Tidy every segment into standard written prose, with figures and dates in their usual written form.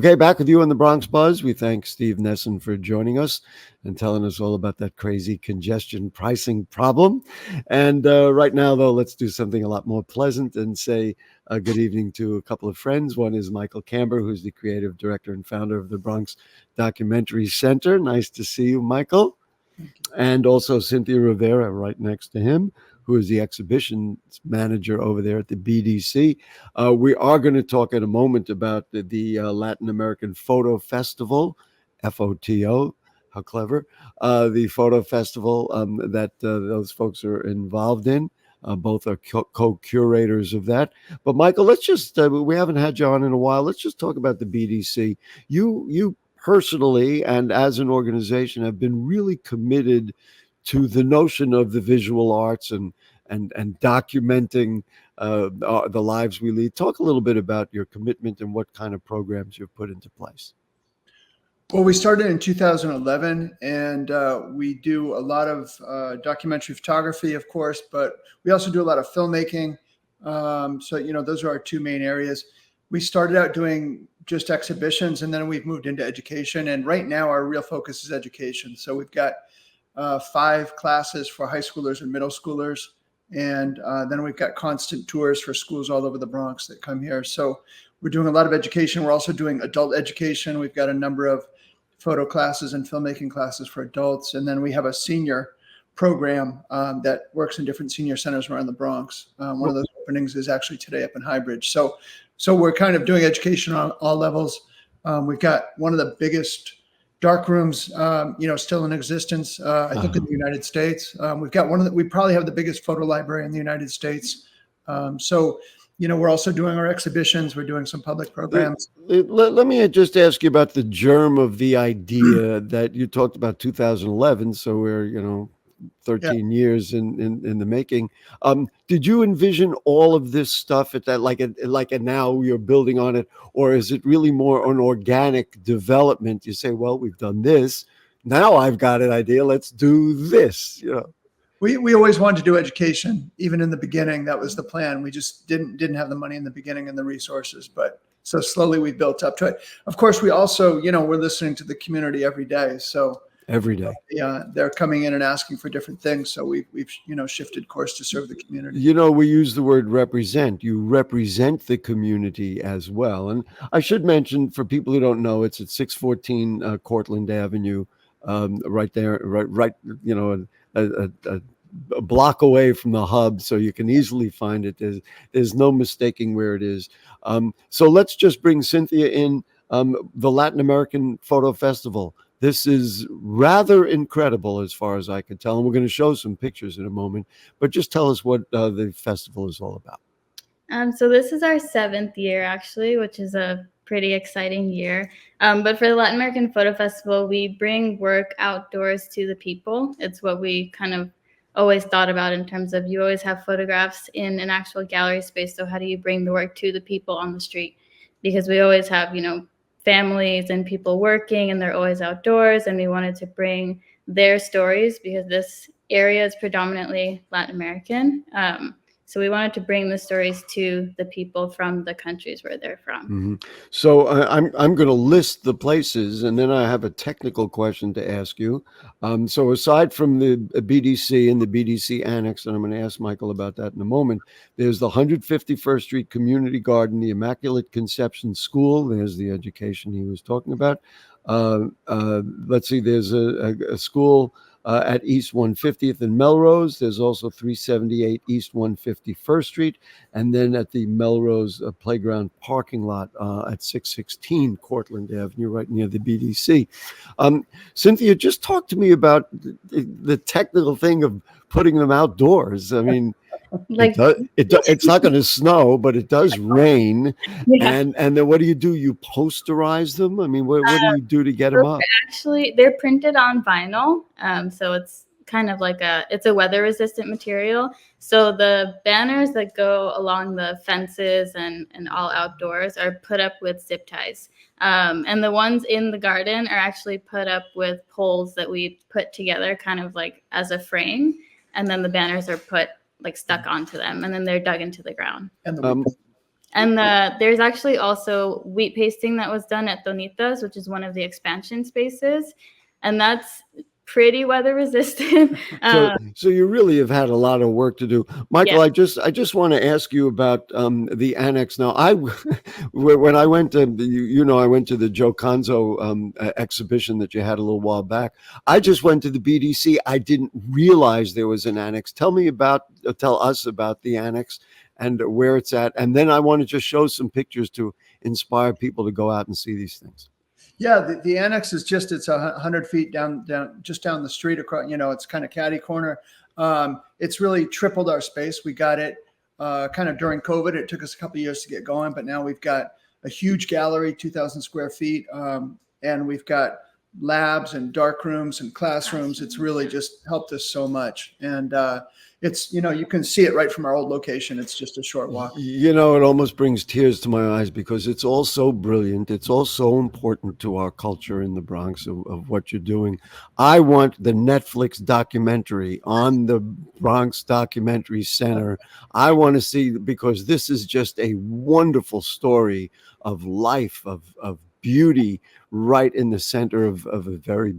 Okay, back with you on the Bronx Buzz. We thank Steve Nesson for joining us and telling us all about that crazy congestion pricing problem. And right now, though, let's do something a lot more pleasant and say good evening to a couple of friends. One is Michael Kamber, who's the creative director and founder of the Bronx Documentary Center. Nice to see you, Michael. And also Cynthia Rivera right next to him, who is the exhibition manager over there at the BDC. We are going to talk in a moment about the Latin American Photo Festival, FOTO. How clever. The photo festival that those folks are involved in. Both are co-curators of that. But Michael, let's just, we haven't had you on in a while. Let's just talk about the BDC. You personally and as an organization have been really committed to the notion of the visual arts and documenting the lives we lead. Talk a little bit about your commitment and what kind of programs you've put into place. Well, we started in 2011, and we do a lot of documentary photography, of course, but we also do a lot of filmmaking. So, those are our two main areas. We started out doing just exhibitions, and then we've moved into education. And right now, our real focus is education. So we've got 5 classes for high schoolers and middle schoolers. And then we've got constant tours for schools all over the Bronx that come here. So we're doing a lot of education. We're also doing adult education. We've got a number of photo classes and filmmaking classes for adults. And then we have a senior program that works in different senior centers around the Bronx. One of those openings is actually today up in Highbridge. So we're kind of doing education on all levels. We've got one of the biggest dark rooms, still in existence, I think in the United States. We've got we probably have the biggest photo library in the United States. We're also doing our exhibitions. We're doing some public programs. Let me just ask you about the germ of the idea that you talked about 2011. So we're, 13 years in the making. Did you envision all of this stuff at that, like now you're building on it, or is it really more an organic development? You say, well, we've done this. Now I've got an idea. Let's do this. We always wanted to do education, even in the beginning. That was the plan. We just didn't have the money in the beginning and the resources, but so slowly we built up to it. Of course, we also, we're listening to the community every day. So every day, yeah, they're coming in and asking for different things. So we've shifted course to serve the community. We use the word represent. You represent the community as well. And I should mention, for people who don't know, it's at 614 Cortlandt Avenue, right there, right. A block away from the hub, so you can easily find it. There's no mistaking where it is. So let's just bring Cynthia in. The Latin American Photo Festival. This is rather incredible as far as I can tell. And we're going to show some pictures in a moment, but just tell us what the festival is all about. So this is our 7th year, actually, which is a pretty exciting year. But for the Latin American Photo Festival, we bring work outdoors to the people. It's what we kind of always thought about in terms of, you always have photographs in an actual gallery space. So how do you bring the work to the people on the street? Because we always have, families and people working, and they're always outdoors. And we wanted to bring their stories because this area is predominantly Latin American. So we wanted to bring the stories to the people from the countries where they're from. Mm-hmm. So I'm going to list the places, and then I have a technical question to ask you. So aside from the BDC and the BDC Annex, and I'm going to ask Michael about that in a moment, there's the 151st Street Community Garden, the Immaculate Conception School. There's the education he was talking about. Let's see, there's a school at East 150th and Melrose. There's also 378 East 151st Street. And then at the Melrose Playground parking lot at 616 Cortlandt Avenue, right near the BDC. Cynthia, just talk to me about the technical thing of putting them outdoors. I mean, it's not going to snow, but it does rain. Yeah. And then what do? You posterize them? I mean, what do you do to get them up? Actually, they're printed on vinyl. So it's kind of like it's a weather resistant material. So the banners that go along the fences and all outdoors are put up with zip ties. And the ones in the garden are actually put up with poles that we put together kind of like as a frame. And then the banners are put stuck onto them, and then they're dug into the ground. And the And there's actually also wheat pasting that was done at Tonitas, which is one of the expansion spaces. And that's pretty weather resistant. So you really have had a lot of work to do, Michael. Yeah. I just want to ask you about the annex. Now, when I went to I went to the Joe Conzo exhibition that you had a little while back. I just went to the BDC. I didn't realize there was an annex. Tell us about the annex and where it's at, and then I want to just show some pictures to inspire people to go out and see these things. Yeah, the annex is it's 100 feet down just down the street across. It's kind of catty corner. It's really tripled our space. We got it kind of during COVID. It took us a couple of years to get going, but now we've got a huge gallery, 2,000 square feet, and we've got labs and dark rooms and classrooms. It's really just helped us so much, and it's you can see it right from our old location. It's just a short walk. It almost brings tears to my eyes because it's all so brilliant. It's all so important to our culture in the Bronx of what you're doing. I want the Netflix documentary on the Bronx Documentary Center. I want to see, because this is just a wonderful story of life, of beauty, right in the center of a very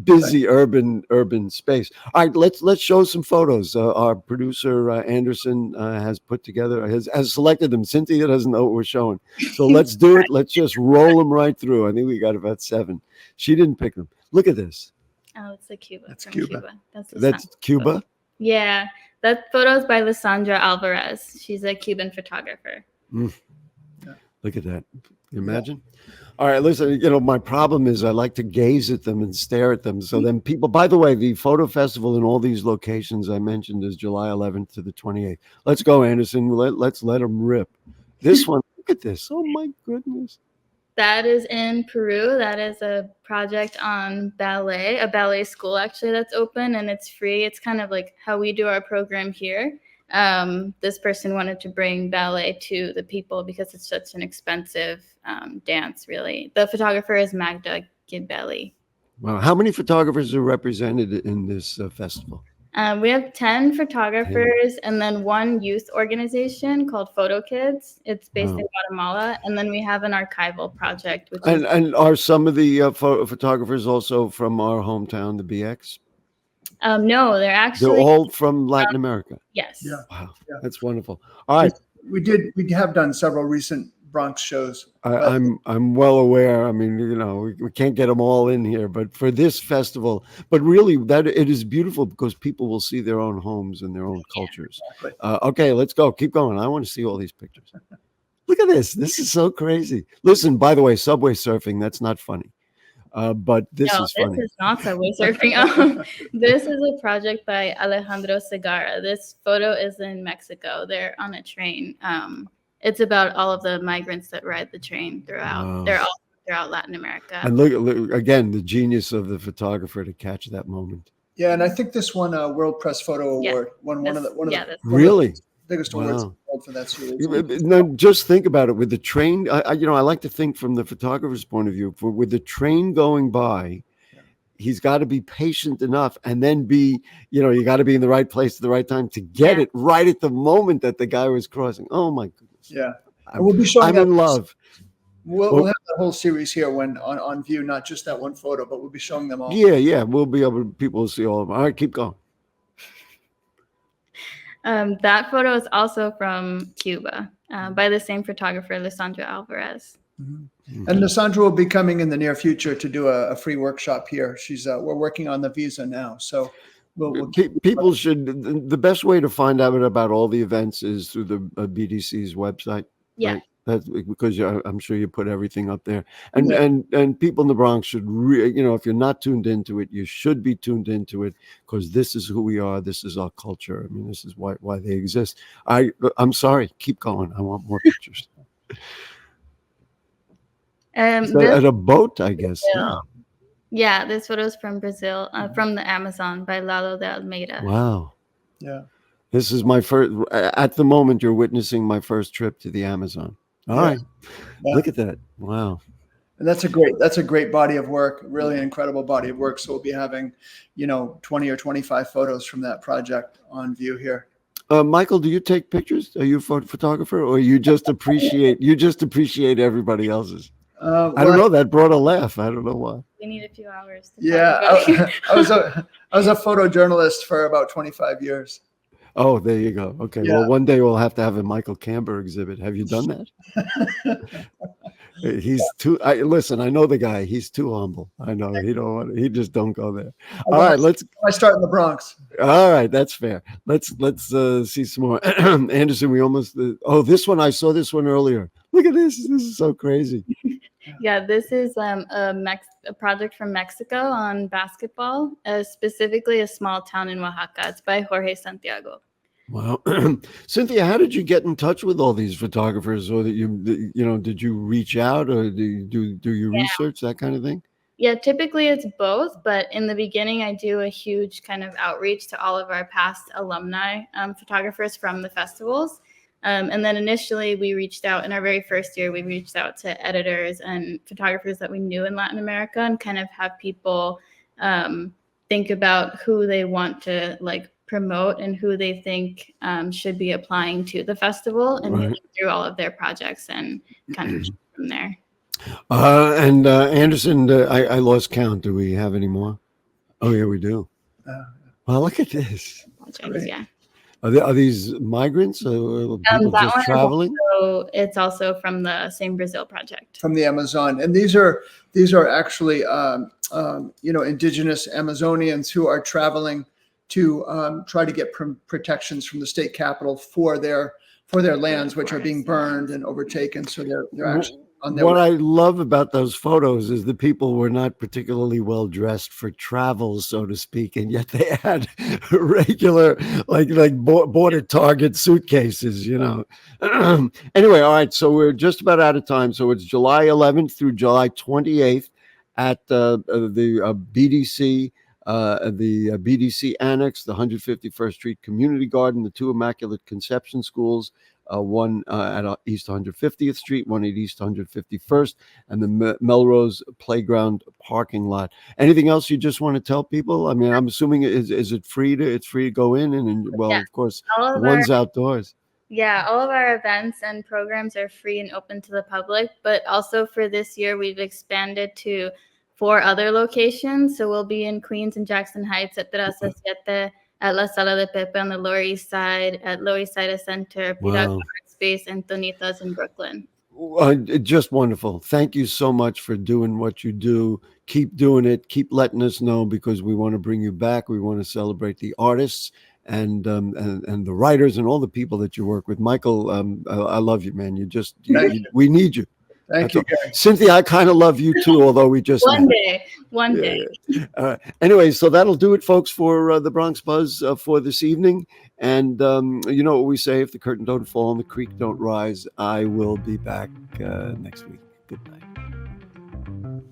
busy urban space. All right, let's show some photos. Our producer Anderson has put together, has selected them. Cynthia doesn't know what we're showing, so let's do it. Let's just roll them right through. I think we got about 7. She didn't pick them. Look at this. Oh, it's a Cuba. That's from Cuba. That's Cuba. Yeah, that photo is by Lysandra Alvarez. She's a Cuban photographer. Look at that. You imagine? All right, listen, my problem is I like to gaze at them and stare at them. So then people, by the way, the photo festival in all these locations I mentioned is July 11th to the 28th. Let's go, Anderson. Let's let them rip. This one, look at this. Oh, my goodness. That is in Peru. That is a project on ballet, a ballet school, actually, that's open and it's free. It's kind of like how we do our program here. This person wanted to bring ballet to the people because it's such an expensive dance, really. The photographer is Magda Gibelli. Wow. How many photographers are represented in this festival? We have 10 photographers and then one youth organization called Foto Kids. It's based in Guatemala. And then we have an archival project. And are some of the photographers also from our hometown, the BX? No, they're all from Latin America. Yes. Yeah. Wow. Yeah. That's wonderful. All right. We have done several recent Bronx shows. I'm well aware. I mean, we can't get them all in here, but for this festival, but really that it is beautiful because people will see their own homes and their own cultures. Exactly. Okay, let's go. Keep going. I want to see all these pictures. Look at this. This is so crazy. Listen, by the way, subway surfing, that's not funny. But this is funny. This is not subway surfing. This is a project by Alejandro Segarra. This photo is in Mexico. They're on a train. It's about all of the migrants that ride the train throughout. Wow. They're all throughout Latin America. And look again, the genius of the photographer to catch that moment. Yeah, and I think this won a World Press Photo Award. One of the really biggest awards in the world for that series. Now, just think about it with the train. I like to think from the photographer's point of view. With the train going by, he's got to be patient enough, and then you got to be in the right place at the right time to get it right at the moment that the guy was crossing. Oh my goodness! Yeah, we'll be showing. I'm in love. We'll have the whole series here when on view, not just that one photo, but we'll be showing them all. Yeah, we'll be able to, people will see all of them. All right, keep going. That photo is also from Cuba by the same photographer, Lysandra Alvarez. Mm-hmm. And Lysandra will be coming in the near future to do a free workshop here. We're working on the visa now, so people should. The best way to find out about all the events is through the BDC's website. Yeah. Right? That's because I'm sure you put everything up there, and people in the Bronx should, if you're not tuned into it, you should be tuned into it because this is who we are. This is our culture. I mean, this is why they exist. I'm sorry. Keep going. I want more pictures. At a boat, I guess. Yeah, this photo is from Brazil, from the Amazon by Lalo de Almeida. Wow. Yeah. This is my first. At the moment, you're witnessing my first trip to the Amazon. All right. Yeah. Look at that. Wow. And that's a great body of work, really incredible body of work. So we'll be having, 20 or 25 photos from that project on view here. Michael, do you take pictures? Are you a photographer, or you just appreciate everybody else's? I don't Well, know. That brought a laugh. I don't know why. We need a few hours to yeah, talk about it. I was a photojournalist for about 25 years. Oh, there you go. Okay. Yeah. Well, one day we'll have to have a Michael Kamber exhibit. Have you done that? He's too. Listen. I know the guy. He's too humble. I know he don't want. He just don't go there. All right. I start in the Bronx. All right. That's fair. Let's see some more. Anderson. We almost. Oh, this one. I saw this one earlier. Look at this. This is so crazy. Yeah, this is a project from Mexico on basketball, specifically a small town in Oaxaca. It's by Jorge Santiago. Wow. Cynthia, how did you get in touch with all these photographers, or did you reach out, or do you do your research, that kind of thing? Yeah, typically it's both, but in the beginning, I do a huge kind of outreach to all of our past alumni photographers from the festivals. And then initially we reached out in our very first year, we reached out to editors and photographers that we knew in Latin America and kind of have people think about who they want to like promote and who they think should be applying to the festival, and Right. through all of their projects and kind of from there. And Anderson, I lost count. Do we have any more? Oh, yeah, we do. Well, look at this. Projects, yeah. Are these migrants or people That just one traveling? it's also from the same Brazil project. From the Amazon, and these are actually indigenous Amazonians who are traveling to try to get protections from the state capital for their lands, which are being burned and overtaken. So they're actually on their What way. I love about those photos is the people were not particularly well dressed for travel, so to speak, and yet they had regular, like bought at Target suitcases, Anyway, all right, so we're just about out of time. So it's July 11th through July 28th at the BDC. The BDC Annex, the 151st Street Community Garden, the two Immaculate Conception Schools, one at East 150th Street, one at East 151st, and the Melrose Playground parking lot. Anything else you just want to tell people? I mean, I'm assuming is it free to go in and well, of course, the one's outdoors. Yeah, all of our events and programs are free and open to the public, but also for this year, we've expanded to 4 other locations. So we'll be in Queens and Jackson Heights at Terraza Siete, at La Sala de Pepe on the Lower East Side, at Lower East Side Center, Pirata Art Space, and Tonitas in Brooklyn. Just wonderful. Thank you so much for doing what you do. Keep doing it. Keep letting us know, because we want to bring you back. We want to celebrate the artists and the writers and all the people that you work with. Michael, I love you, man. We need you. Thank you, Gary. Cynthia, I kind of love you too, although we just one day. Anyway, so that'll do it, folks, for the Bronx Buzz for this evening. And you know what we say: if the curtain don't fall and the creek don't rise, I will be back next week. Good night.